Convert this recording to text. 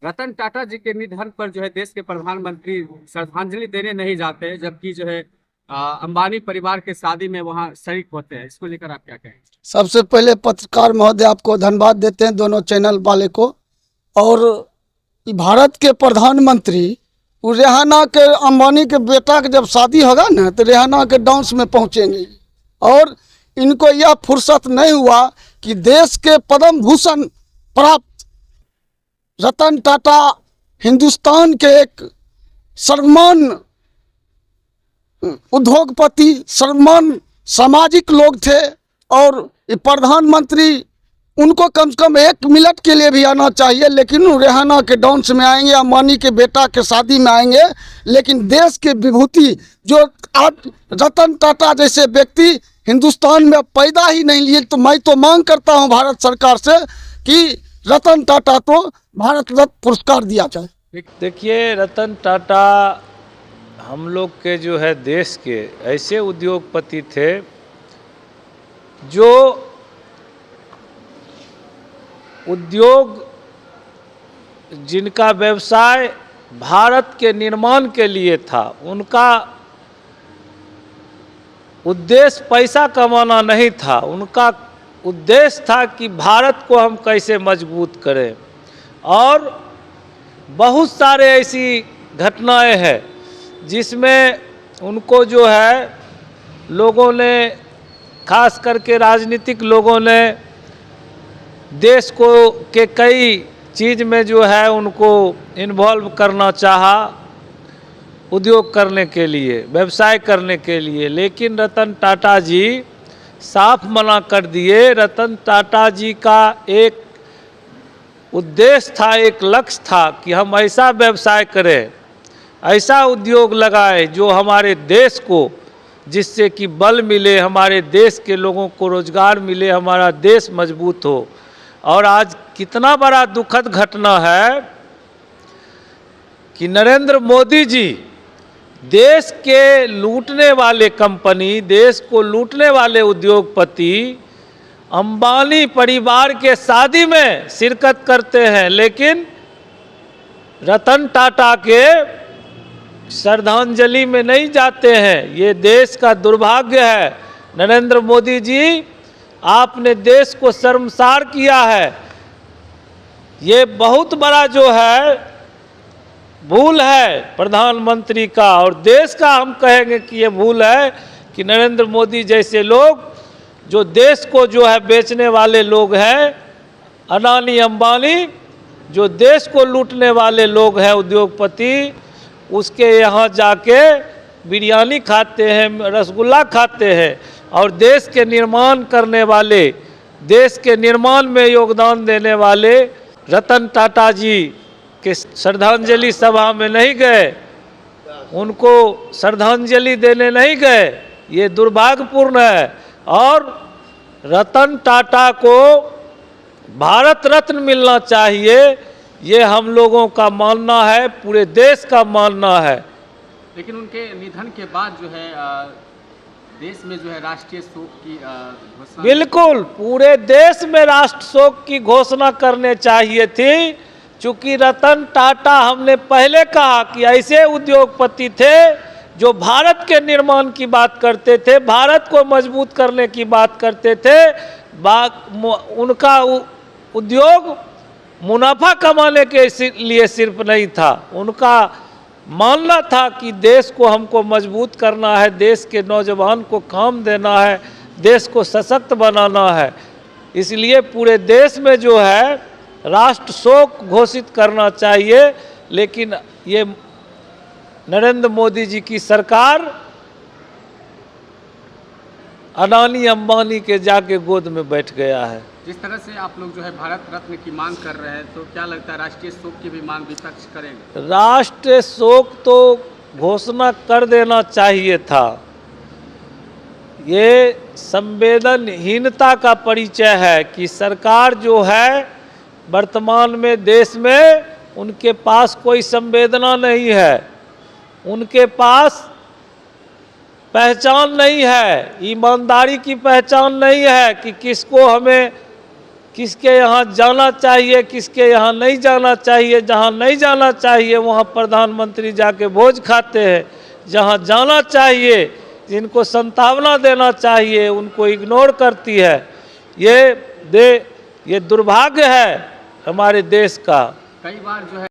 रतन टाटा जी के निधन पर जो है देश के प्रधानमंत्री श्रद्धांजलि देने नहीं जाते, जबकि जो है अंबानी परिवार के शादी में वहां शरीक होते हैं। इसको लेकर आप क्या कहेंगे? सबसे पहले पत्रकार महोदय आपको धन्यवाद देते हैं, दोनों चैनल वाले को। और भारत के प्रधानमंत्री वो रेहाना के, अंबानी के बेटा के जब शादी होगा ना तो रेहाना के डांस में पहुंचेंगे। और इनको यह फुर्सत नहीं हुआ कि देश के पद्म भूषण प्राप्त रतन टाटा हिंदुस्तान के एक सर्वमान उद्योगपति, सर्वमान सामाजिक लोग थे। और ये प्रधानमंत्री उनको कम से कम 1 मिनट के लिए भी आना चाहिए, लेकिन रेहाना के डांस में आएंगे, अंबानी के बेटा के शादी में आएंगे। लेकिन देश के विभूति जो आज रतन टाटा जैसे व्यक्ति हिंदुस्तान में पैदा ही नहीं लिए, तो मैं तो मांग करता हूं भारत सरकार से कि रतन टाटा तो भारत रत्न पुरस्कार दिया जाए। देखिए, रतन टाटा हम लोग के जो है देश के ऐसे उद्योगपति थे जो उद्योग, जिनका व्यवसाय भारत के निर्माण के लिए था। उनका उद्देश्य पैसा कमाना नहीं था, उनका उद्देश्य था कि भारत को हम कैसे मजबूत करें। और बहुत सारे ऐसी घटनाएं हैं जिसमें उनको जो है लोगों ने, खास करके राजनीतिक लोगों ने देश को के कई चीज़ में जो है उनको इन्वॉल्व करना चाहा, उद्योग करने के लिए, व्यवसाय करने के लिए। लेकिन रतन टाटा जी साफ मना कर दिए। रतन टाटा जी का एक उद्देश्य था, एक लक्ष्य था कि हम ऐसा व्यवसाय करें, ऐसा उद्योग लगाए जो हमारे देश को, जिससे कि बल मिले, हमारे देश के लोगों को रोजगार मिले, हमारा देश मजबूत हो। और आज कितना बड़ा दुखद घटना है कि नरेंद्र मोदी जी देश के लूटने वाले कंपनी, देश को लूटने वाले उद्योगपति अंबानी परिवार के शादी में शिरकत करते हैं, लेकिन रतन टाटा के श्रद्धांजलि में नहीं जाते हैं। ये देश का दुर्भाग्य है। नरेंद्र मोदी जी, आपने देश को शर्मसार किया है। ये बहुत बड़ा जो है भूल है प्रधानमंत्री का, और देश का हम कहेंगे कि ये भूल है कि नरेंद्र मोदी जैसे लोग जो देश को जो है बेचने वाले लोग हैं, अडानी अंबानी जो देश को लूटने वाले लोग हैं, उद्योगपति, उसके यहाँ जाके बिरयानी खाते हैं, रसगुल्ला खाते हैं। और देश के निर्माण करने वाले, देश के निर्माण में योगदान देने वाले रतन टाटा जी के श्रद्धांजलि सभा में नहीं गए, उनको श्रद्धांजलि देने नहीं गए। ये दुर्भाग्यपूर्ण है। और रतन टाटा को भारत रत्न मिलना चाहिए, ये हम लोगों का मानना है, पूरे देश का मानना है। लेकिन उनके निधन के बाद जो है देश में जो है राष्ट्रीय शोक की घोषणा, बिल्कुल पूरे देश में राष्ट्र शोक की घोषणा करने चाहिए थी। चूंकि रतन टाटा, हमने पहले कहा कि ऐसे उद्योगपति थे जो भारत के निर्माण की बात करते थे, भारत को मजबूत करने की बात करते थे। उनका उद्योग मुनाफा कमाने के लिए सिर्फ नहीं था, उनका मानना था कि देश को हमको मजबूत करना है, देश के नौजवान को काम देना है, देश को सशक्त बनाना है। इसलिए पूरे देश में जो है राष्ट्र शोक घोषित करना चाहिए। लेकिन ये नरेंद्र मोदी जी की सरकार अडानी अंबानी के जाके गोद में बैठ गया है। जिस तरह से आप लोग जो है भारत रत्न की मांग कर रहे हैं, तो क्या लगता है राष्ट्रीय शोक की भी मांग विपक्ष करेंगे? राष्ट्रीय शोक तो घोषणा कर देना चाहिए था। ये संवेदनहीनता का परिचय है कि सरकार जो है वर्तमान में देश में, उनके पास कोई संवेदना नहीं है, उनके पास पहचान नहीं है, ईमानदारी की पहचान नहीं है कि किसको हमें किसके यहाँ जाना चाहिए, किसके यहाँ नहीं जाना चाहिए। जहाँ नहीं जाना चाहिए वहाँ प्रधानमंत्री जाके भोज खाते हैं, जहाँ जाना चाहिए, जिनको संतावना देना चाहिए, उनको इग्नोर करती है। ये दुर्भाग्य है हमारे देश का। कई बार जो है